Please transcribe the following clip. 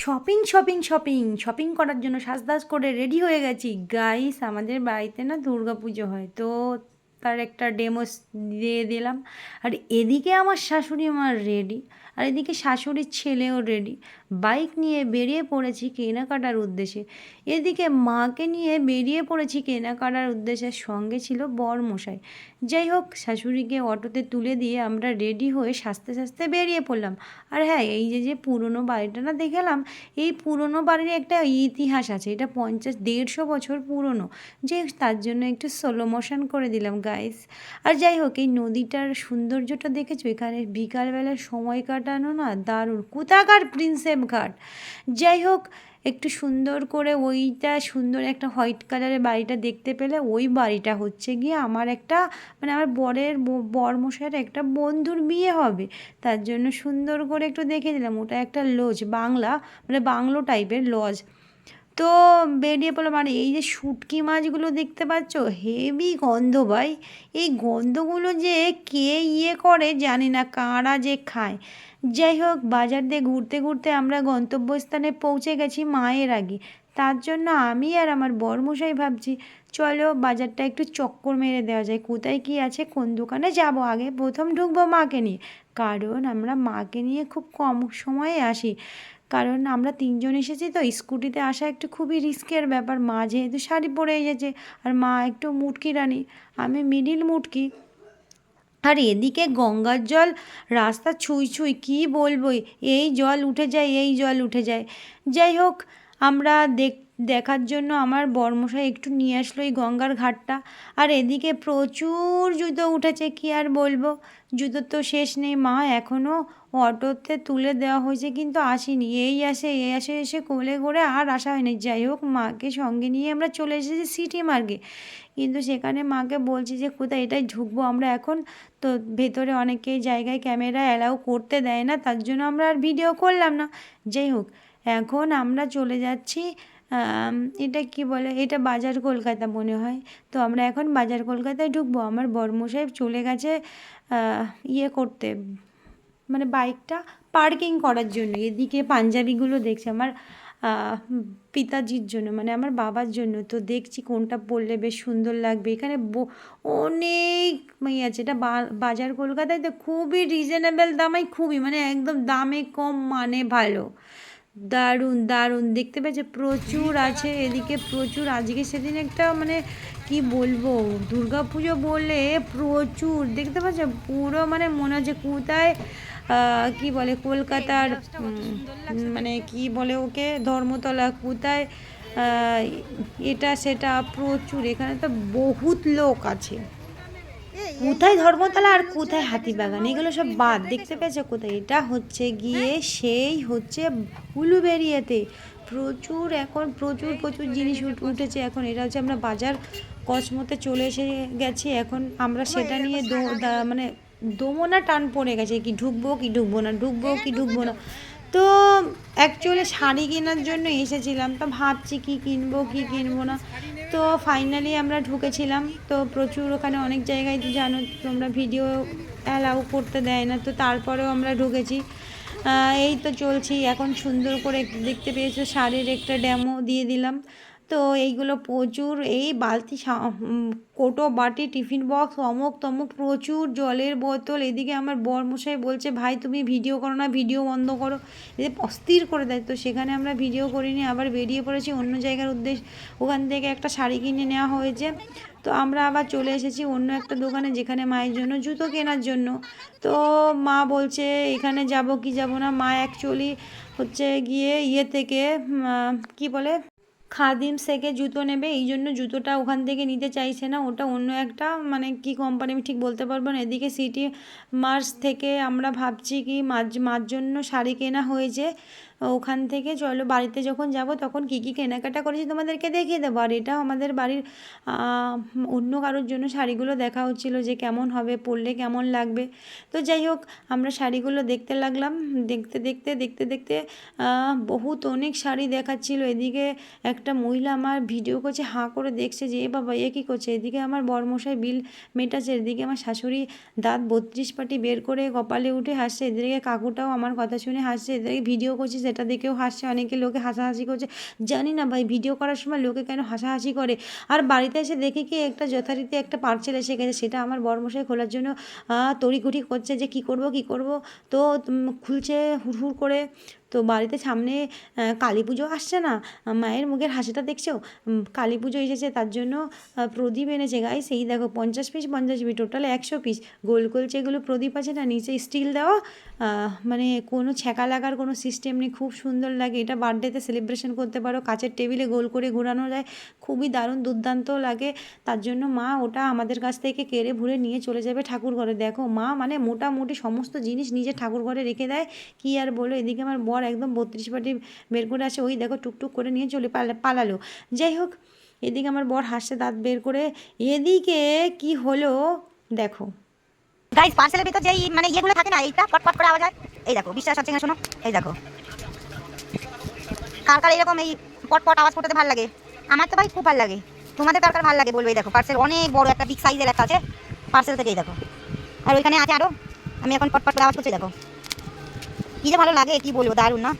Shopping shopping shopping shopping করার জন্য সাজদাজ করে রেডি হয়ে গেছি গাইস। আমাদের বাড়িতে না দুর্গা পুজো হয়, তো তার একটা ডেমোস দিয়ে দিলাম। আর এদিকে আমার শাশুড়ি আমার রেডি, আর এদিকে শাশুড়ির ছেলেও রেডি। বাইক নিয়ে বেরিয়ে পড়েছি কেনাকাটার উদ্দেশ্যে। এদিকে মাকে নিয়ে বেরিয়ে পড়েছি কেনাকাটার উদ্দেশ্যে, সঙ্গে ছিল বরমশাই। যাই হোক, শাশুড়িকে অটোতে তুলে দিয়ে আমরা রেডি হয়ে সাজতে সাজতে বেরিয়ে পড়লাম। আর হ্যাঁ, এই যে পুরনো বাড়িটা না দেখলাম, এই পুরনো বাড়ির একটা ইতিহাস আছে। এটা 50-150 বছর পুরনো, যে তার জন্য একটু স্লো মোশন করে দিলাম গাইস। আর যাই হোক, এই নদীটার সৌন্দর্যটা দেখেছো? এখানে বিকালবেলার সময় কাটানো না দারুণ। কোথাকার প্রিন্সেপ ঘাট। যাই হোক, একটু সুন্দর করে ওইটা সুন্দর একটা হোয়াইট কালারের বাড়িটা দেখতে পেলে, ওই বাড়িটা হচ্ছে গিয়ে আমার একটা মানে আমার বরমশাইয়ের একটা বন্ধুর বিয়ে হবে, তার জন্য সুন্দর করে একটু দেখে দিলাম। ওটা একটা লজ, বাংলা মানে বাংলো টাইপের লজ। তো বেরিয়ে পড়লাম। আর এই যে শুটকি মাছগুলো দেখতে পাচ্ছ, হেভি গন্ধ ভাই। এই গন্ধগুলো যে কে করে জানি না, কারা যে খায়। যাই হোক, বাজার দিয়ে ঘুরতে ঘুরতে আমরা গন্তব্যস্থানে পৌঁছে গেছি মায়ের আগে। তার জন্য আমি আর আমার বরমশাই ভাবছি, চলো বাজারটা একটু চক্কর মেরে দেওয়া যায়, কোথায় কী আছে, কোন দোকানে যাব। আগে প্রথম ঢুকবো মাকে নিয়ে, কারণ আমরা মাকে নিয়ে খুব কম সময়ে আসি। কারণ আমরা তিনজন এসেছি, তো স্কুটিতে আসা একটু খুবই রিস্কের ব্যাপার। মা যেহেতু শাড়ি পরে এসেছে, আর মা একটু মুটকি রানী, আমি মিডিল মুটকি। আর এদিকে গঙ্গার জল রাস্তা ছুঁই ছুঁই, কী বলবো, এই জল উঠে যায়, এই জল উঠে যায়। যাই হোক, আমরা দেখার জন্য আমার বরমশাই একটু নিয়ে আসলো এই গঙ্গার ঘাটটা। আর এদিকে প্রচুর জুতো উঠেছে, কি আর বলবো, জুতোর তো শেষ নেই। মা এখনও অটোতে তুলে দেওয়া হয়েছে, কিন্তু আসেনি। এই আসে এসে কোলে করে আর আসা হয়নি। যাই হোক, মাকে সঙ্গে নিয়ে আমরা চলে এসেছি সিটি মার্গে। কিন্তু সেখানে মাকে বলছি যে কোথায়, এটাই ঢুকবো আমরা এখন। তো ভেতরে অনেকেই জায়গায় ক্যামেরা অ্যালাউ করতে দেয় না, তার জন্য আমরা আর ভিডিও করলাম না। যাই হোক, এখন আমরা চলে যাচ্ছি, এটা কি বলে, এটা বাজার কলকাতা মনে হয়। তো আমরা এখন বাজার কলকাতায় ঢুকবো। আমার বরমশাই চলে গেছে ইয়ে করতে, মানে বাইকটা পার্কিং করার জন্য। এদিকে পাঞ্জাবিগুলো দেখছে আমার পিতাজির জন্য, মানে আমার বাবার জন্য। তো দেখছি কোনটা পরলে বেশ সুন্দর লাগবে। এখানে অনেক আছে। এটা বাজার কলকাতায় তো খুবই রিজনেবল দামে, খুবই মানে একদম দামে কম মানে ভালো। দারুণ দারুণ দেখতে পেয়েছে, প্রচুর আছে এদিকে, প্রচুর। আজকে সেদিন একটা মানে কি বলবো, দুর্গা পুজো বলে প্রচুর দেখতে পাচ্ছ। পুরো মানে মনে হচ্ছে কোথায় কি বলে কলকাতার মানে কি বলে ওকে, ধর্মতলা কোথায়, এটা সেটা প্রচুর। এখানে তো বহুত লোক আছে। কোথায় ধর্মতলা আর কোথায় হাতিবাগান, এগুলো সব বাদ। দেখতে পেয়েছো কোথায়, এটা হচ্ছে গিয়ে সেই হচ্ছে উলুবেড়িয়াতে। প্রচুর এখন প্রচুর প্রচুর জিনিস উঠেছে এখন। এটা হচ্ছে আমরা বাজার কসমোতে চলে এসে গেছি এখন। আমরা সেটা নিয়ে মানে দোমনা টান পড়ে গেছে, কি ঢুকবো কি ঢুকবো না, ঢুকবো কি ঢুকবো না। তো অ্যাকচুয়ালি শাড়ি কেনার জন্য এসেছিলাম, তো ভাবছি কি কিনবো কি কিনবো না। তো ফাইনালি আমরা ঢুকেছিলাম। তো প্রচুর ওখানে অনেক জায়গায় তো জানো তোমরা, ভিডিও অ্যালাউ করতে দেয় না, তো তারপরেও আমরা ঢুকেছি। এই তো চলছি এখন। সুন্দর করে দেখতে পেয়েছো শাড়ির একটা ডেমো দিয়ে দিলাম। তো এইগুলো প্রচুর, এই বালতি কোটো বাটি টিফিন বক্স অমুক তমুক, প্রচুর জলের বোতল। এদিকে আমার বরমশাই বলছে, ভাই তুমি ভিডিও করো না, ভিডিও বন্ধ করো। এদের অস্থির করে দেয়। তো সেখানে আমরা ভিডিও করিনি, আবার বেরিয়ে পড়েছি অন্য জায়গার উদ্দেশ্যে। ওখান থেকে একটা শাড়ি কিনে নেওয়া হয়েছে। তো আমরা আবার চলে এসেছি অন্য একটা দোকানে, যেখানে মায়ের জন্য জুতো কেনার জন্য। তো মা বলছে এখানে যাব কি যাব না। মা অ্যাকচুয়ালি হচ্ছে গিয়ে ইয়ে থেকে কি বলে খাদিম থেকে জুতো নেবে, এই জন্য জুতোটা ওখান থেকে নিতে চাইছে না। ওটা অন্য একটা মানে কি কোম্পানি আমি ঠিক বলতে পারবো না। এদিকে সিটি মার্স থেকে আমরা ভাবছি কি মার জন্য শাড়ি কেনা হয়েছে ওখান থেকে। চলো বাড়িতে যখন যাব তখন কী কী কেনাকাটা করেছি তোমাদেরকে দেখিয়ে দেবো। আর এটাও আমাদের বাড়ির অন্য কারোর জন্য শাড়িগুলো দেখা হচ্ছিলো যে কেমন হবে, পরলে কেমন লাগবে। তো যাই হোক, আমরা শাড়িগুলো দেখতে লাগলাম। দেখতে দেখতে দেখতে দেখতে বহুত অনেক শাড়ি দেখাচ্ছিলো। এদিকে একটা মহিলা আমার ভিডিও করছে, হাঁ করে দেখছে যে এ বাবা এ কী করছে। এদিকে আমার বরমশাই বিল মেটাচ্ছে, এদিকে আমার শাশুড়ি দাঁত 32 পাটি বের করে কপালে উঠে হাসছে। এদিকে কাকুটাও আমার কথা শুনে হাসছে, এদিকে ভিডিও করছে, সেটা দেখেও হাসছে, অনেকে লোকে হাসাহাসি করছে। জানি না ভাই ভিডিও করার সময় লোকে কেন হাসাহাসি করে। আর বাড়িতে এসে দেখি কি একটা যথারীতি একটা পার্সেল এসে গেছে, সেটা আমার বরমশাই খোলার জন্য তড়িঘড়ি করছে যে কী করব কী করব। তো খুলছে হুড়হুড় করে। তো বাড়িতে সামনে কালী পুজো আসছে না, মায়ের মুখের হাসিটা দেখছো? কালী পুজো এসেছে তার জন্য প্রদীপ এনেছে গাইস। এই দেখো 50 পিস 50 পিস টোটাল 100 পিস গোল গোল যেগুলো প্রদীপ আছে না, নিচে স্টিল দেওয়া, মানে কোনো ছ্যাঁকা লাগার কোনো সিস্টেম নেই, খুব সুন্দর লাগে। এটা বার্থডেতে সেলিব্রেশন করতে পারো, কাচের টেবিলে গোল করে ঘোরানো যায়, খুবই দারুণ দুর্দান্তও লাগে। তার জন্য মা ওটা আমাদের কাছ থেকে কেড়ে ভুড়ে নিয়ে চলে যাবে ঠাকুর ঘরে। দেখো মা মানে মোটামুটি সমস্ত জিনিস নিজের ঠাকুর ঘরে রেখে দেয়, কী আর বলো। এদিকে আমার বর একদম 32 পাটি বের করে আসে, ওই দেখো টুকটুক করে নিয়ে চলে পালালো। যাই হোক, এদিকে আমার বর হাসছে দাঁত বের করে। এদিকে কি হলো দেখো গাইস, পার্সেলের ভিতর যেই মানে ইয়েগুলো থাকে না, এইটা পটপট করে আওয়াজ হয়। এই দেখো, বিশ্বাস হচ্ছে না, শোনো, এই দেখো। কার কার এরকম এই পটপট আওয়াজ করতে ভালো লাগে? আমার তো ভাই খুব ভালো লাগে। তোমাদের কার কার ভালো লাগে বলবে। এই দেখো, পার্সেল অনেক বড় একটা বিগ সাইজের একটা আছে পার্সেল থেকে, এই দেখো। আর ওইখানে আছে আরো, আমি এখন পটপট করে আওয়াজ করছি, দেখো কি যে ভালো লাগে কি বলবো, দারুণ না?